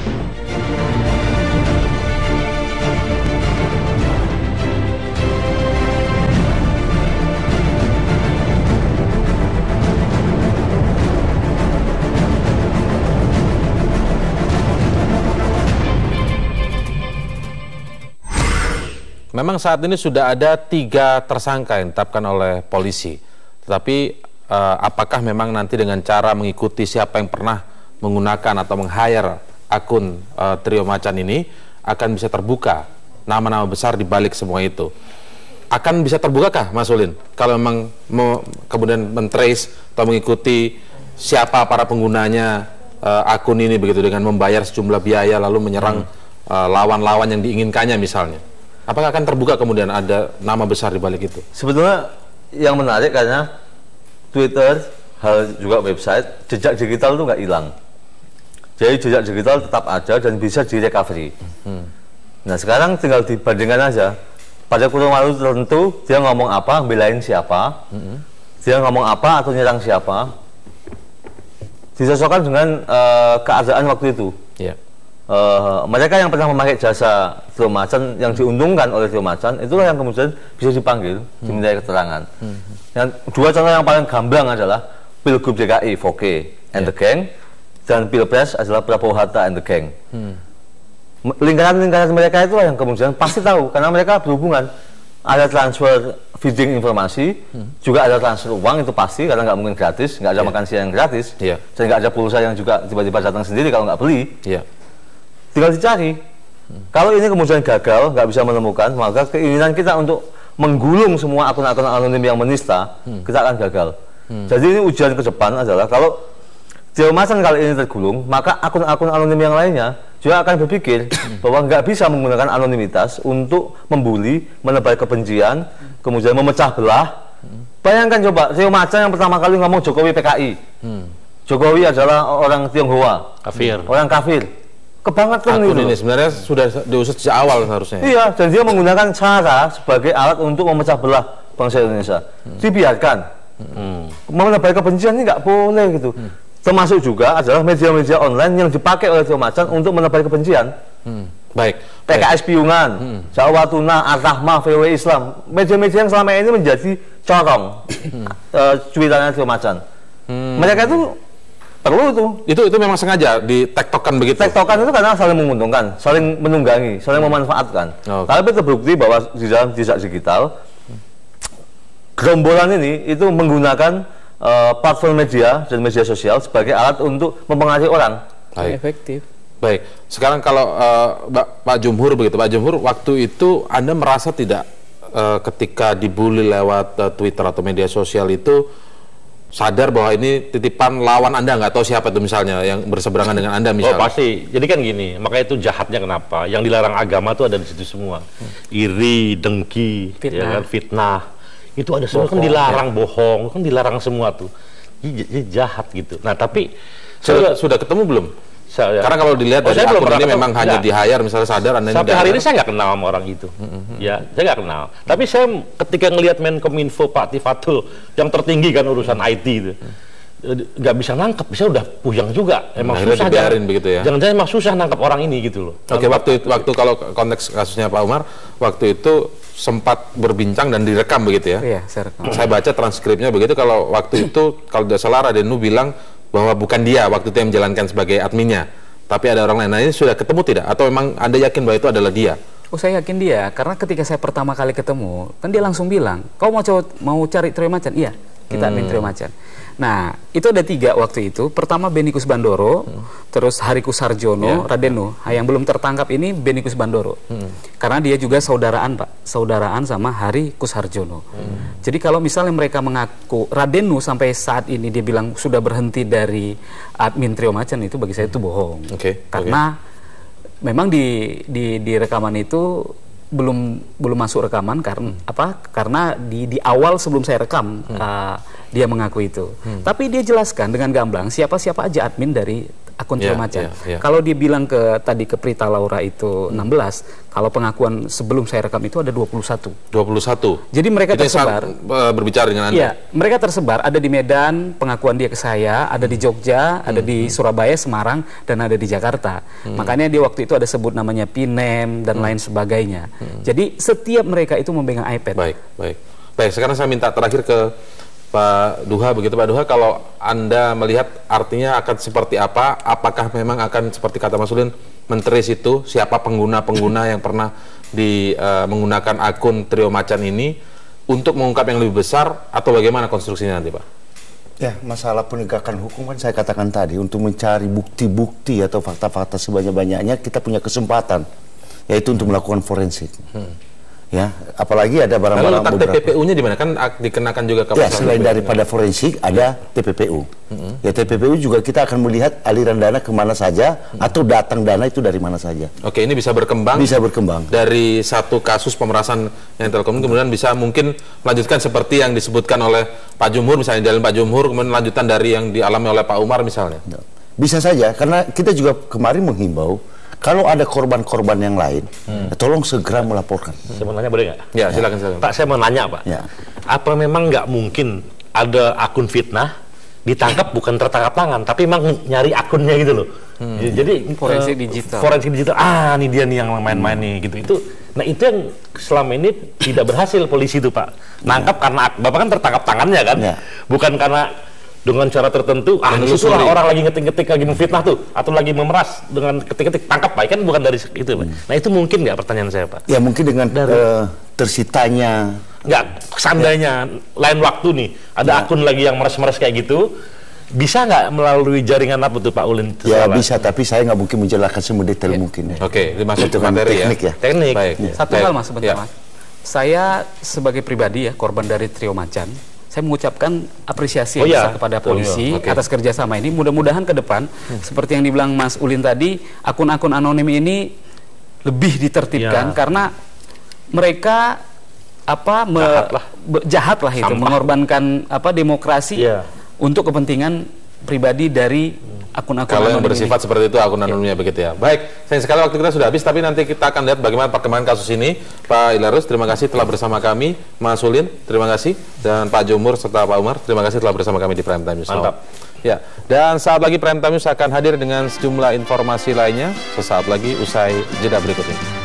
[SPEAKER 2] Memang saat ini sudah ada 3 tersangka yang ditetapkan oleh polisi. Tetapi apakah memang nanti dengan cara mengikuti siapa yang pernah menggunakan atau meng-hire akun Trio Macan ini akan bisa terbuka nama-nama besar di balik semua itu? Akan bisa terbukakah, Mas Ulin, kalau memang kemudian men-trace atau mengikuti siapa para penggunanya akun ini begitu dengan membayar sejumlah biaya lalu menyerang lawan-lawan yang diinginkannya misalnya? Apakah akan terbuka kemudian ada nama besar di balik itu?
[SPEAKER 10] Sebetulnya yang menarik karena Twitter, hal juga website, jejak digital itu nggak hilang. Jadi jejak digital tetap ada dan bisa di-recovery. Nah sekarang tinggal dibandingkan aja. Pada kurun waktu tertentu dia ngomong apa, belain siapa, dia ngomong apa atau nyerang siapa, disesuaikan dengan keadaan waktu itu. Mereka yang pernah memakai jasa Trio Macan, yang diuntungkan oleh Trio Macan, itulah yang kemudian bisa dipanggil, dimintai keterangan. Yang dua contoh yang paling gamblang adalah Pilgub DKI, Voke and the Gang, dan Pilpres adalah Prabowo Hatta and the Gang. Lingkaran-lingkaran mereka itulah yang kemudian pasti tahu, karena mereka berhubungan. Ada transfer feeding informasi, juga ada transfer uang, itu pasti, karena nggak mungkin gratis, nggak ada makan siang yang gratis, dan nggak ada pulsa yang juga tiba-tiba datang sendiri kalau nggak beli. Tinggal dicari. Kalau ini kemudian gagal, nggak bisa menemukan, maka keinginan kita untuk menggulung semua akun-akun anonim yang menista, kita akan gagal. Jadi ini ujian ke depan adalah kalau Trio Macan kali ini tergulung, maka akun-akun anonim yang lainnya juga akan berpikir bahwa nggak bisa menggunakan anonimitas untuk membuli, menebar kebencian, kemudian memecah belah. Bayangkan coba, Trio Macan yang pertama kali ngomong Jokowi PKI. Jokowi adalah orang Tionghoa,
[SPEAKER 9] kafir.
[SPEAKER 10] Orang kafir. Kebangetan
[SPEAKER 2] akun ini sebenarnya sudah diusut sejak awal seharusnya.
[SPEAKER 10] Iya, dan dia menggunakan cara sebagai alat untuk memecah belah bangsa Indonesia. Dibiarkan. Menebar kebencian ini nggak boleh gitu. Termasuk juga adalah media-media online yang dipakai oleh Trio Macan untuk menebar kebencian.
[SPEAKER 2] Baik.
[SPEAKER 10] PKS Piungan, Jawa Tuna, Ar-Rahmah, VW Islam, media-media yang selama ini menjadi corong cuitannya Trio Macan. Mereka itu perlu itu
[SPEAKER 2] memang sengaja ditektokan begitu.
[SPEAKER 10] Tektokan itu karena saling menguntungkan, saling menunggangi, saling memanfaatkan. Tapi terbukti bahwa di dalam jejak digital gerombolan ini itu menggunakan platform media dan media sosial sebagai alat untuk mempengaruhi orang.
[SPEAKER 6] Efektif.
[SPEAKER 2] Baik. Sekarang kalau Pak Jumhur begitu, Pak Jumhur, waktu itu Anda merasa tidak ketika dibully lewat Twitter atau media sosial itu sadar bahwa ini titipan lawan Anda, nggak tahu siapa itu misalnya yang berseberangan dengan Anda misalnya?
[SPEAKER 9] Oh pasti. Jadi kan gini, makanya itu jahatnya kenapa? Yang dilarang agama itu ada di situ semua. Iri, dengki, fitnah. Itu ada semua, kan dilarang, bohong, kan dilarang semua tuh. Jadi jahat gitu. Nah tapi
[SPEAKER 2] sudah ketemu belum? Karena kalau dilihat dari akun ini memang hanya di-hire, misalnya sadar Anda
[SPEAKER 9] sampai hari ini saya nggak kenal sama orang itu. Ya, saya nggak kenal. Tapi saya ketika ngelihat Menkominfo Pak Tifatul yang tertinggi kan urusan IT itu, nggak bisa nangkep, bisa udah puyeng juga. Emang susah
[SPEAKER 2] begitu ya.
[SPEAKER 9] Jangan-jangan emang susah nangkep orang ini gitu loh.
[SPEAKER 2] Oke, waktu kalau konteks kasusnya Pak Umar, waktu itu sempat berbincang dan direkam begitu ya?
[SPEAKER 6] Iya, saya rekam.
[SPEAKER 2] Saya baca transkripnya begitu, kalau waktu itu kalau tidak salah Radenu bilang bahwa bukan dia waktu itu yang menjalankan sebagai adminnya, tapi ada orang lain. Nah ini sudah ketemu tidak? Atau memang Anda yakin bahwa itu adalah dia?
[SPEAKER 6] Oh saya yakin dia, karena ketika saya pertama kali ketemu, kan dia langsung bilang, kau mau cari Trio Macan? Iya, kita admin Trio Macan. Nah, itu ada 3 waktu itu. Pertama Benikus Bandoro, terus Harikus Sarjono, Radenu. Yang belum tertangkap ini Benikus Bandoro. Karena dia juga saudaraan, Pak. Saudaraan sama Harikus Sarjono. Jadi kalau misalnya mereka mengaku, Radenu sampai saat ini dia bilang sudah berhenti dari admin Trio Macan, itu bagi saya itu bohong. Karena memang di rekaman itu belum masuk rekaman karena karena di awal sebelum saya rekam dia mengaku itu. Tapi dia jelaskan dengan gamblang siapa-siapa aja admin dari akun Trio Macan. Kalau dia bilang tadi ke Prita Laura itu 16, kalau pengakuan sebelum saya rekam itu ada 21.
[SPEAKER 2] 21.
[SPEAKER 6] Jadi mereka tersebar
[SPEAKER 2] berbicara dengan Anda.
[SPEAKER 6] Iya, mereka tersebar, ada di Medan pengakuan dia ke saya, ada di Jogja, ada di Surabaya, Semarang, dan ada di Jakarta. Makanya dia waktu itu ada sebut namanya Pinem dan lain sebagainya. Jadi setiap mereka itu memegang iPad.
[SPEAKER 2] Baik, sekarang saya minta terakhir ke Pak Duha begitu. Pak Duha, kalau Anda melihat artinya akan seperti apa? Apakah memang akan seperti kata Mas Ulin, men-trace itu siapa pengguna-pengguna yang pernah menggunakan akun Trio Macan ini, untuk mengungkap yang lebih besar atau bagaimana konstruksinya nanti, Pak?
[SPEAKER 1] Ya, masalah penegakan hukum kan saya katakan tadi, untuk mencari bukti-bukti atau fakta-fakta sebanyak-banyaknya kita punya kesempatan, yaitu untuk melakukan forensik. Ya, apalagi ada barang-barang
[SPEAKER 2] beberapa. TPPU-nya di mana? Kan dikenakan juga ke
[SPEAKER 1] ya, selain daripada forensik ada TPPU. Ya, TPPU juga kita akan melihat aliran dana kemana saja atau datang dana itu dari mana saja.
[SPEAKER 2] Oke, ini bisa berkembang.
[SPEAKER 1] Bisa berkembang.
[SPEAKER 2] Dari satu kasus pemerasan yang Telkom kemudian bisa mungkin melanjutkan seperti yang disebutkan oleh Pak Jumhur, misalnya jalan Pak Jumhur, kemudian lanjutan dari yang dialami oleh Pak Umar misalnya.
[SPEAKER 1] Bisa saja, karena kita juga kemarin menghimbau kalau ada korban-korban yang lain, tolong segera melaporkan.
[SPEAKER 9] Saya mau nanya boleh nggak?
[SPEAKER 2] Ya, silakan.
[SPEAKER 9] Pak, saya mau nanya, Pak. Ya. Apa memang nggak mungkin ada akun fitnah ditangkap bukan tertangkap tangan, tapi memang nyari akunnya gitu loh. Jadi
[SPEAKER 6] forensik digital.
[SPEAKER 9] Forensik digital. Ini dia nih yang main-main nih gitu. Nah itu yang selama ini tidak berhasil polisi itu, Pak. Nangkap karena Bapak kan tertangkap tangannya kan, bukan karena dengan cara tertentu, itulah orang lagi ngetik-ngetik lagi memfitnah tuh, atau lagi memeras dengan ketik-ketik tangkap, Pak, kan bukan dari itu, Pak. Nah itu mungkin nggak pertanyaan saya, Pak?
[SPEAKER 1] Ya mungkin dengan tersitanya.
[SPEAKER 9] Nggak, seandainya lain waktu nih, ada akun lagi yang meres-meres kayak gitu, bisa nggak melalui jaringan apa tuh Pak Ulin?
[SPEAKER 1] Ya bisa, tapi saya nggak mungkin menjelaskan semedetail mungkin.
[SPEAKER 2] Oke, dimaksud itu materi
[SPEAKER 1] teknik ya.
[SPEAKER 9] Teknik.
[SPEAKER 2] Baik.
[SPEAKER 6] Satu hal Mas, sebentar Mas. Saya sebagai pribadi ya, korban dari Trio Macan, saya mengucapkan apresiasi kepada polisi atas kerjasama ini. Mudah-mudahan ke depan, seperti yang dibilang Mas Ulin tadi, akun-akun anonim ini lebih ditertibkan karena mereka jahat lah itu, mengorbankan demokrasi untuk kepentingan pribadi dari akun-akun
[SPEAKER 2] kalau yang bersifat seperti itu akun anonimnya begitu ya. Baik, sayang sekali waktu kita sudah habis, tapi nanti kita akan lihat bagaimana perkembangan kasus ini. Pak Hilarius, terima kasih telah bersama kami. Mas Ulin, terima kasih. Dan Pak Jumhur serta Pak Umar, terima kasih telah bersama kami di Prime Time News.
[SPEAKER 9] Mantap.
[SPEAKER 2] Ya, dan saat lagi Prime Time News akan hadir dengan sejumlah informasi lainnya sesaat lagi usai jeda berikut ini.